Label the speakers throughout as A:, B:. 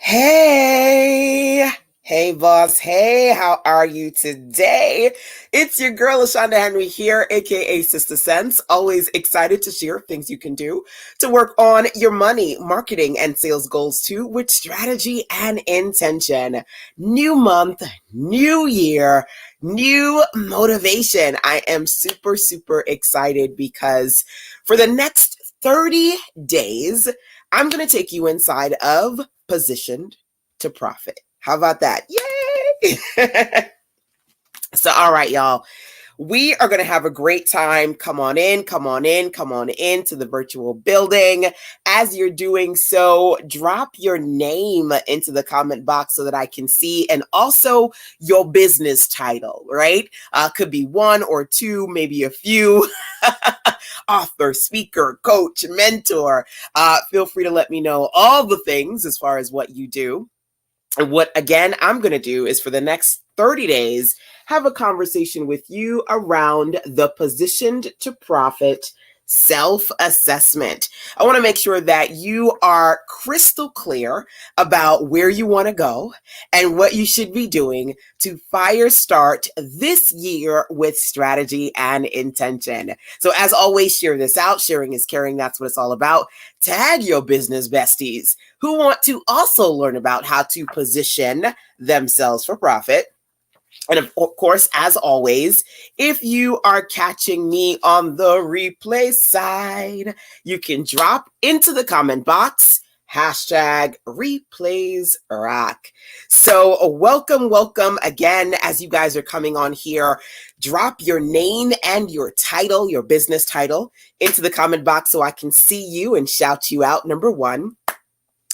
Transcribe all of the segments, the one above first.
A: Hey, hey, boss. Hey, how are you today? It's your girl, LaShonda Henry here, aka Sister Sense. Always excited to share things you can do to work on your money, marketing, and sales goals too with strategy and intention. New month, new year, new motivation. I am super, super excited because for the next 30 days, I'm going to take you inside of Positioned to Profit. How about that? Yay! So, all right, y'all. We are going to have a great time. Come on in, come on in, come on in to the virtual building. As you're doing so, drop your name into the comment box so that I can see, and also your business title, right? Could be one or two, maybe a few. Author, speaker, coach, mentor. Feel free to let me know all the things as far as what you do. And what, again, I'm going to do is for the next 30 days, have a conversation with you around the Positioned to Profit self-assessment. I want to make sure that you are crystal clear about where you want to go and what you should be doing to fire start this year with strategy and intention. So as always, share this out. Sharing is caring. That's what it's all about. Tag your business besties who want to also learn about how to position themselves for profit. And of course, as always, if you are catching me on the replay side, you can drop into the comment box hashtag replays rock. So welcome again. As you guys are coming on here, drop your name and your title, your business title, into the comment box so I can see you and shout you out, number one.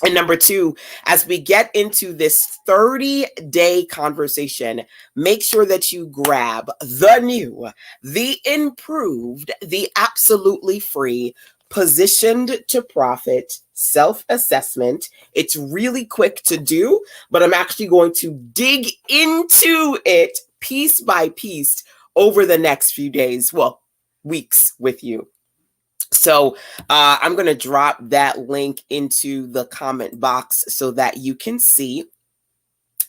A: And number two, as we get into this 30-day conversation, make sure that you grab the new, the improved, the absolutely free Positioned to Profit self-assessment. It's really quick to do, but I'm actually going to dig into it piece by piece over the next few days, well, weeks with you. So I'm going to drop that link into the comment box so that you can see.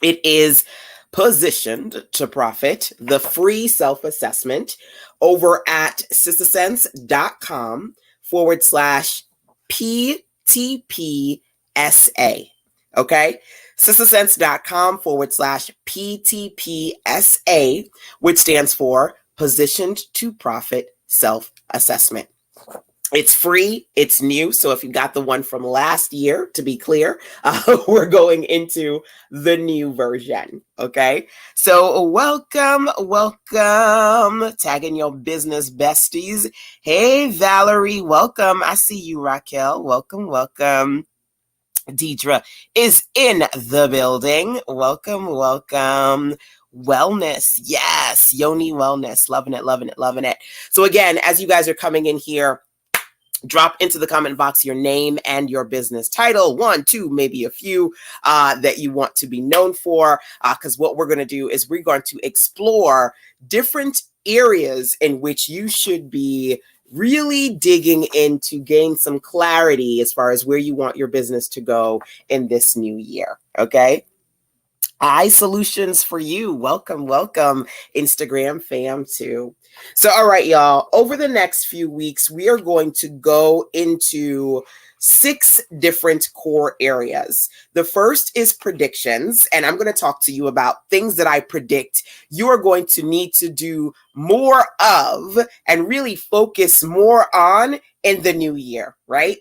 A: It is Positioned to Profit, the free self-assessment, over at sistersense.com/PTPSA. Okay? sistersense.com/PTPSA, which stands for Positioned to Profit self-assessment. It's free. It's new. So if you got the one from last year, to be clear, we're going into the new version. Okay. So welcome. Tagging your business besties. Hey, Valerie, welcome. I see you, Raquel. Welcome. Deidre is in the building. Welcome. Wellness. Yes. Yoni Wellness. Loving it. So again, as you guys are coming in here, drop into the comment box your name and your business title, one, two, maybe a few that you want to be known for, because what we're going to do is we're going to explore different areas in which you should be really digging in to gain some clarity as far as where you want your business to go in this new year. Okay. iSolutions for you. Welcome, Instagram fam too. So, all right, y'all, over the next few weeks, we are going to go into 6 different core areas. The first is predictions, and I'm going to talk to you about things that I predict you are going to need to do more of and really focus more on in the new year, right?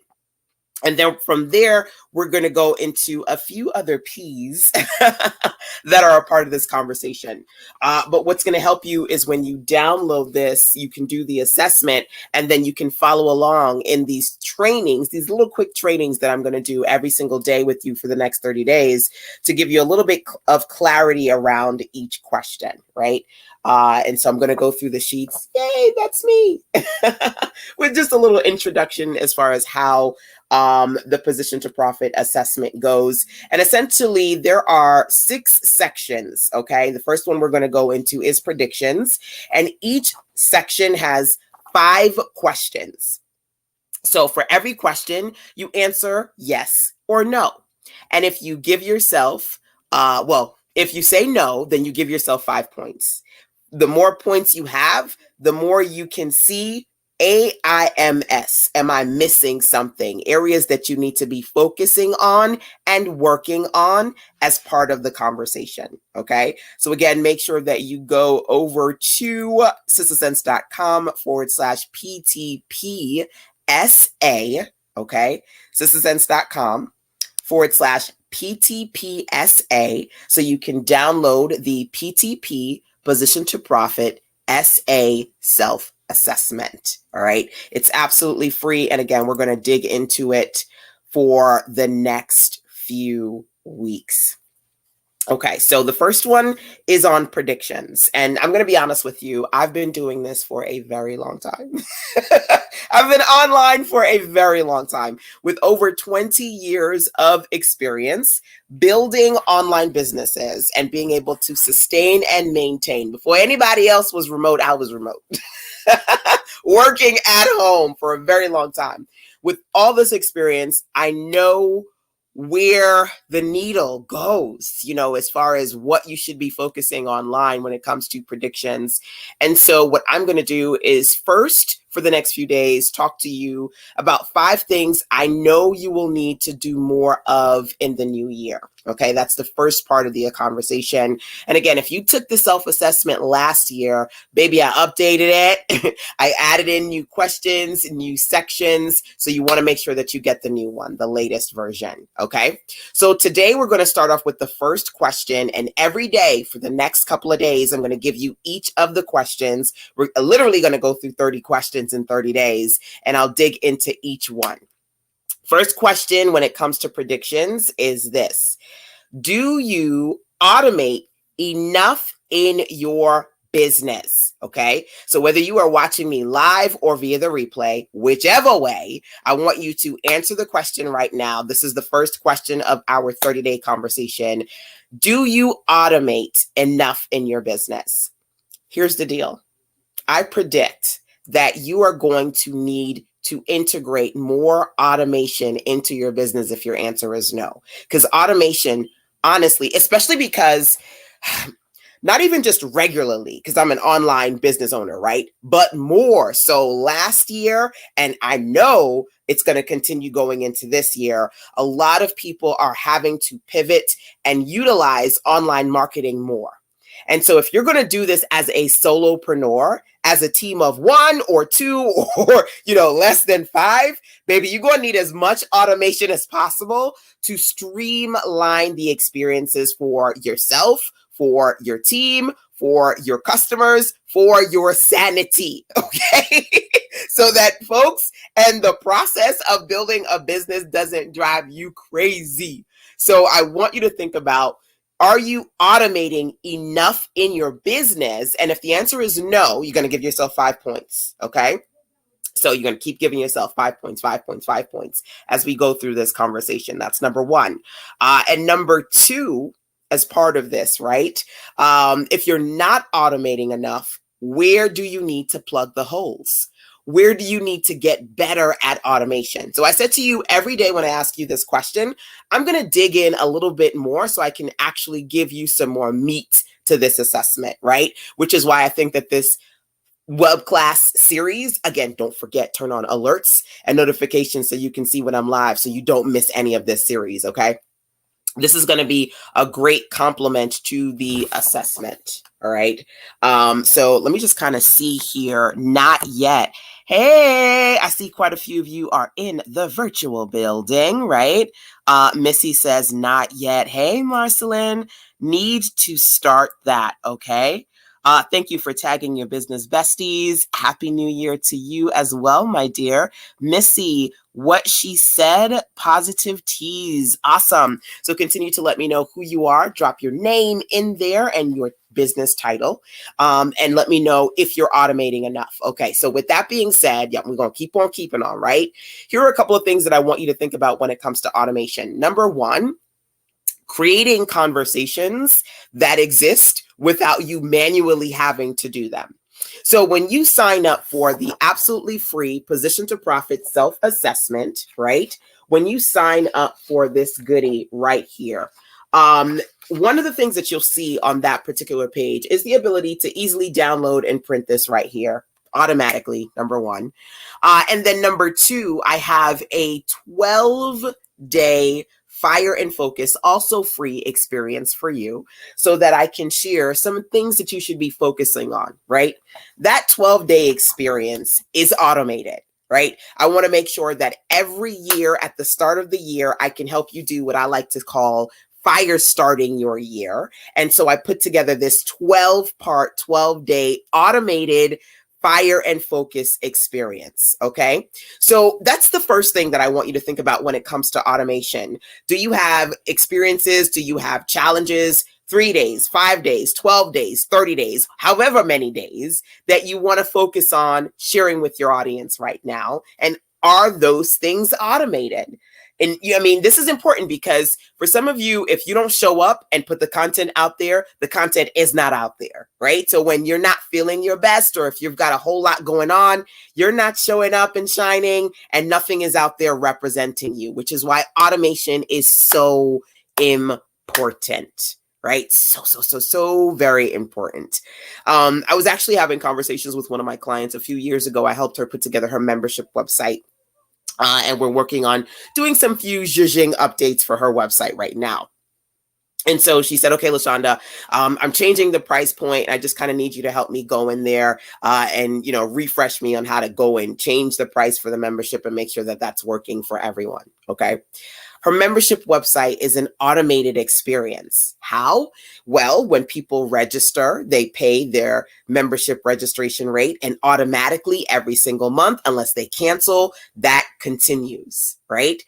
A: And then from there, we're going to go into a few other P's that are a part of this conversation. But what's going to help you is when you download this, you can do the assessment, and then you can follow along in these trainings, these little quick trainings that I'm going to do every single day with you for the next 30 days to give you a little bit of clarity around each question, right? And so I'm going to go through the sheets. Yay, that's me. With just a little introduction as far as how the Position to Profit assessment goes. And essentially, there are 6 sections, okay? The first one we're going to go into is predictions. And each section has 5 questions. So for every question, you answer yes or no. And if you give yourself, if you say no, then you give yourself 5 points. The more points you have, the more you can see AIMS. Am I missing something? Areas that you need to be focusing on and working on as part of the conversation. Okay. So again, make sure that you go over to sistersense.com/PTPSA. Okay. sistersense.com/PTPSA. So you can download the PTP Position to Profit SA self assessment. All right. It's absolutely free. And again, we're going to dig into it for the next few weeks. Okay, so the first one is on predictions. And I'm going to be honest with you, I've been doing this for a very long time. I've been online for a very long time with over 20 years of experience building online businesses and being able to sustain and maintain. Before anybody else was remote, I was remote. Working at home for a very long time. With all this experience, I know where the needle goes, as far as what you should be focusing online when it comes to predictions. And so what I'm going to do is first, for the next few days, talk to you about 5 things I know you will need to do more of in the new year. Okay, that's the first part of the conversation. And again, if you took the self-assessment last year, baby, I updated it. I added in new questions, new sections. So you want to make sure that you get the new one, the latest version. Okay, so today we're going to start off with the first question. And every day for the next couple of days, I'm going to give you each of the questions. We're literally going to go through 30 questions in 30 days, and I'll dig into each one. First question when it comes to predictions is this: do you automate enough in your business? Okay, so whether you are watching me live or via the replay, whichever way, I want you to answer the question right now. This is the first question of our 30-day conversation. Do you automate enough in your business? Here's the deal. I predict that you are going to need to integrate more automation into your business if your answer is no. Because automation, honestly, especially because not even just regularly, because I'm an online business owner, right? But more so last year, and I know it's going to continue going into this year, a lot of people are having to pivot and utilize online marketing more. And so if you're going to do this as a solopreneur, as a team of 1 or 2 or, less than 5, baby, you're going to need as much automation as possible to streamline the experiences for yourself, for your team, for your customers, for your sanity, okay? So that folks and the process of building a business doesn't drive you crazy. So I want you to think about, are you automating enough in your business? And if the answer is no, you're going to give yourself 5 points, okay? So you're going to keep giving yourself 5 points, 5 points, 5 points as we go through this conversation. That's number one. And number two, as part of this, right? If you're not automating enough, where do you need to plug the holes? Where do you need to get better at automation? So I said to you every day when I ask you this question, I'm going to dig in a little bit more so I can actually give you some more meat to this assessment, right? Which is why I think that this web class series, again, don't forget, turn on alerts and notifications so you can see when I'm live so you don't miss any of this series, okay? This is going to be a great complement to the assessment. All right. So let me just kind of see here. Not yet. Hey, I see quite a few of you are in the virtual building, right? Missy says not yet. Hey, Marceline, need to start that. Okay. Thank you for tagging your business besties. Happy New Year to you as well, my dear. Missy, what she said, positive teas. Awesome. So continue to let me know who you are. Drop your name in there and your business title. And let me know if you're automating enough. Okay. So with that being said, yeah, we're going to keep on keeping on, right? Here are a couple of things that I want you to think about when it comes to automation. Number one, creating conversations that exist without you manually having to do them. So when you sign up for the absolutely free Position to Profit self-assessment, right? when you sign up for this goodie right here, one of the things that you'll see on that particular page is the ability to easily download and print this right here automatically, number one. And then number two, I have a 12-day Fire and Focus, also free experience for you so that I can share some things that you should be focusing on, right? That 12-day experience is automated, right? I want to make sure that every year at the start of the year, I can help you do what I like to call fire starting your year. And so I put together this 12-part, 12-day automated Fire and Focus experience. Okay. So that's the first thing that I want you to think about when it comes to automation. Do you have experiences? Do you have challenges? 3 days, 5 days, 12 days, 30 days, however many days that you want to focus on sharing with your audience right now? And are those things automated? And I mean, this is important because for some of you, if you don't show up and put the content out there, the content is not out there, right? So when you're not feeling your best, or if you've got a whole lot going on, you're not showing up and shining, and nothing is out there representing you, which is why automation is so important. Right? So very important. I was actually having conversations with one of my clients a few years ago. I helped her put together her membership website. And we're working on doing some few zhuzhing updates for her website right now. And so she said, okay, LaShonda, I'm changing the price point. I just kind of need you to help me go in there and, refresh me on how to go and change the price for the membership and make sure that that's working for everyone. Okay. Her membership website is an automated experience. How? Well, when people register, they pay their membership registration rate, and automatically every single month, unless they cancel, that continues, right?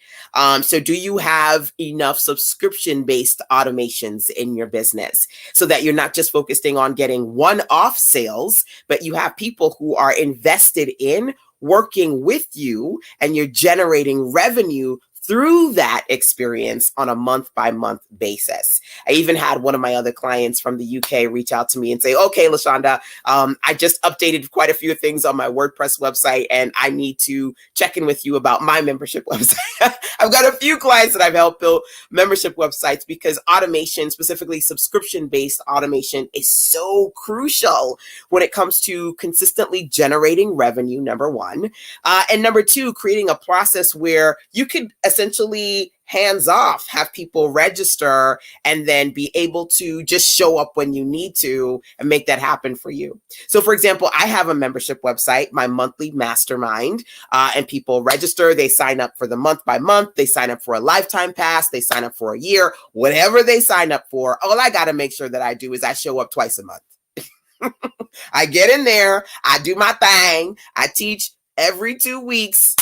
A: So do you have enough subscription-based automations in your business so that you're not just focusing on getting one-off sales, but you have people who are invested in working with you and you're generating revenue through that experience on a month-by-month basis? I even had one of my other clients from the UK reach out to me and say, okay, LaShonda, I just updated quite a few things on my WordPress website and I need to check in with you about my membership website. I've got a few clients that I've helped build membership websites because automation, specifically subscription-based automation, is so crucial when it comes to consistently generating revenue, number one. And number two, creating a process where you could essentially hands off, have people register and then be able to just show up when you need to and make that happen for you. So for example, I have a membership website, my monthly mastermind, and people register, they sign up for the month by month, they sign up for a lifetime pass, they sign up for a year, whatever they sign up for. All I got to make sure that I do is I show up twice a month. I get in there, I do my thing, I teach every 2 weeks,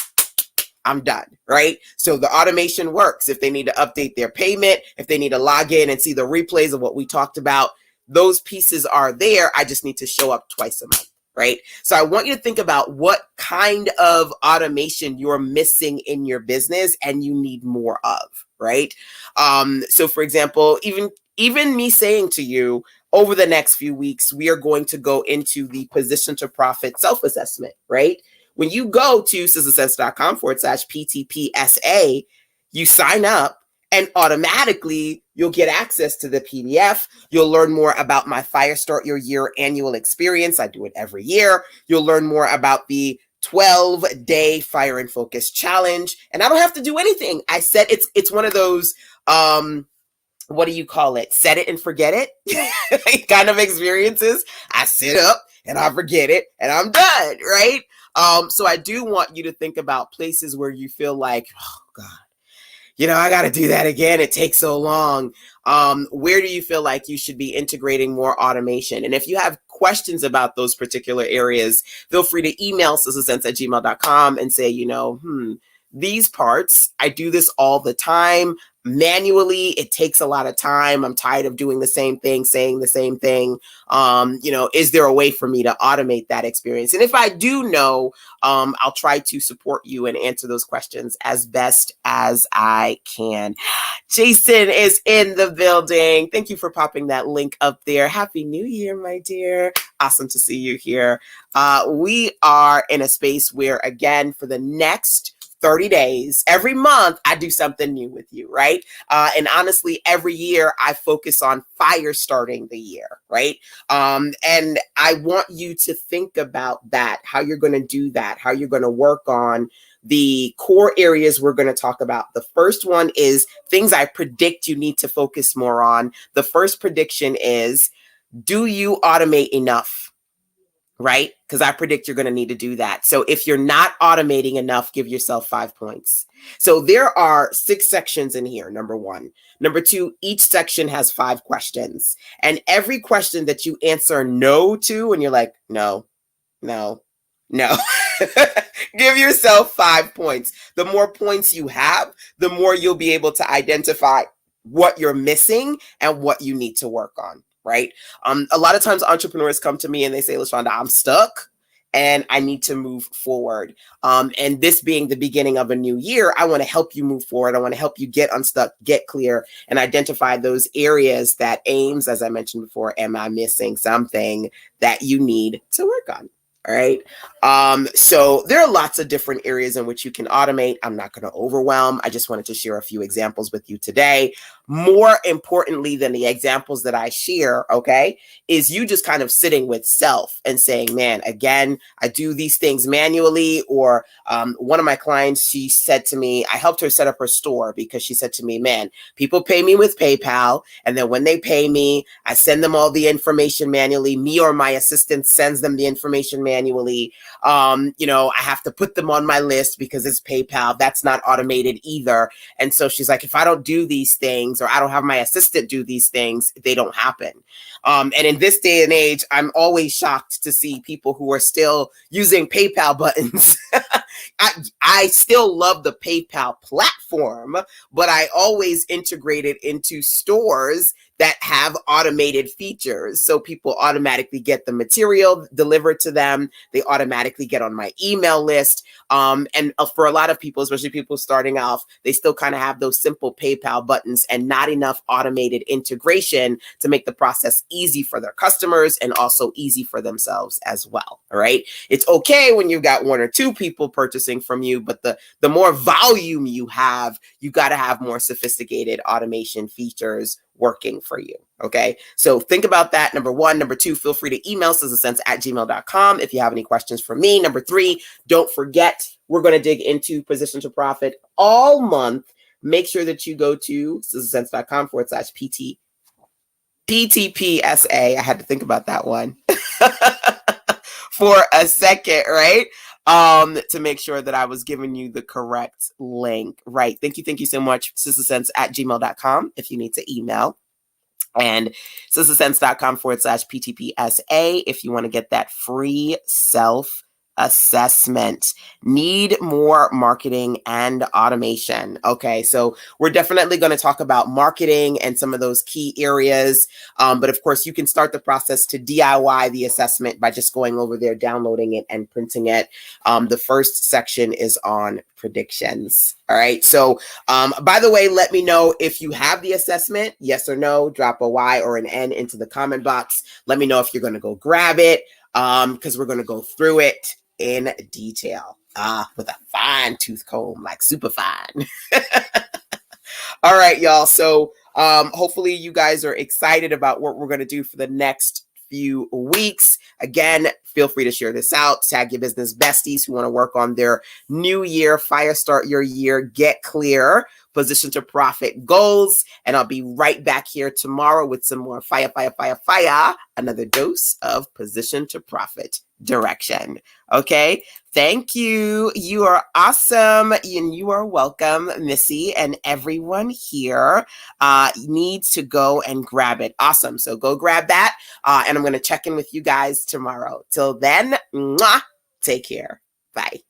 A: I'm done, right? So the automation works. If they need to update their payment, if they need to log in and see the replays of what we talked about, those pieces are there. I just need to show up twice a month, right? So I want you to think about what kind of automation you're missing in your business and you need more of, right? So for example, even me saying to you, over the next few weeks, we are going to go into the position to profit self-assessment, right? When you go to sizzlesense.com/PTPSA, you sign up and automatically you'll get access to the PDF. You'll learn more about my Fire Start Your Year annual experience. I do it every year. You'll learn more about the 12-day Fire and Focus challenge. And I don't have to do anything. I said it's one of those, what do you call it? Set it and forget it kind of experiences. I sit up and I forget it and I'm done, right? So I do want you to think about places where you feel like, oh God, I got to do that again. It takes so long. Where do you feel like you should be integrating more automation? And if you have questions about those particular areas, feel free to email sizzlesense@gmail.com and say, these parts, I do this all the time. Manually, it takes a lot of time. I'm tired of doing the same thing, saying the same thing. Is there a way for me to automate that experience? And if I do know, I'll try to support you and answer those questions as best as I can. Jason is in the building. Thank you for popping that link up there. Happy New Year, my dear. Awesome to see you here. We are in a space where, again, for the next 30 days. Every month, I do something new with you, right? And honestly, every year I focus on fire starting the year, right? And I want you to think about that, how you're going to do that, how you're going to work on the core areas we're going to talk about. The first one is things I predict you need to focus more on. The first prediction is, do you automate enough? Right? Because I predict you're going to need to do that. So if you're not automating enough, give yourself 5 points. So there are 6 sections in here, number 1. Number 2, each section has 5 questions. And every question that you answer no to, and you're like, no, no, no. Give yourself 5 points. The more points you have, the more you'll be able to identify what you're missing and what you need to work on, right? A lot of times entrepreneurs come to me and they say, LaShonda, I'm stuck and I need to move forward. And this being the beginning of a new year, I want to help you move forward. I want to help you get unstuck, get clear, and identify those areas that aims, as I mentioned before, am I missing something that you need to work on? All right. So there are lots of different areas in which you can automate. I'm not going to overwhelm. I just wanted to share a few examples with you today. More importantly than the examples that I share, okay, is you just kind of sitting with self and saying, man, again, I do these things manually. Or one of my clients, she said to me, I helped her set up her store because she said to me, man, people pay me with PayPal. And then when they pay me, I send them all the information manually. Me or my assistant sends them the information manually. I have to put them on my list because it's PayPal. That's not automated either. And so she's like, if I don't do these things or I don't have my assistant do these things, they don't happen. And in this day and age, I'm always shocked to see people who are still using PayPal buttons. I still love the PayPal platform, but I always integrate it into stores that have automated features. So people automatically get the material delivered to them. They automatically get on my email list. And for a lot of people, especially people starting off, they still kind of have those simple PayPal buttons and not enough automated integration to make the process easy for their customers and also easy for themselves as well. All right. It's okay when you've got 1 or 2 people purchasing from you, but the more volume you have, you got to have more sophisticated automation features working for you. Okay. So think about that. Number 1. Number 2, feel free to email sizzlesense@gmail.com if you have any questions for me. Number 3, don't forget, we're going to dig into Position to Profit all month. Make sure that you go to sizzlesense.com/PT. PTPSA. I had to think about that one for a second, right? To make sure that I was giving you the correct link. Right. Thank you so much. sizzlesense@gmail.com if you need to email. And sizzlesense.com/PTPSA if you want to get that free self assessment. Need more marketing and automation. Okay, so we're definitely going to talk about marketing and some of those key areas. But of course, you can start the process to DIY the assessment by just going over there, downloading it, and printing it. The first section is on predictions. All right. So, by the way, let me know if you have the assessment, yes or no. Drop a Y or an N into the comment box. Let me know if you're going to go grab it, because we're going to go through it in detail with a fine tooth comb, like super fine. All right, y'all. So hopefully you guys are excited about what we're going to do for the next few weeks. Again, feel free to share this out. Tag your business besties who want to work on their new year, fire start your year, get clear, position to profit goals. And I'll be right back here tomorrow with some more fire, another dose of position to profit direction. Okay. Thank you. You are awesome. And you are welcome, Missy, and everyone here needs to go and grab it. Awesome. So go grab that. And I'm going to check in with you guys tomorrow. Till then, mwah, take care. Bye.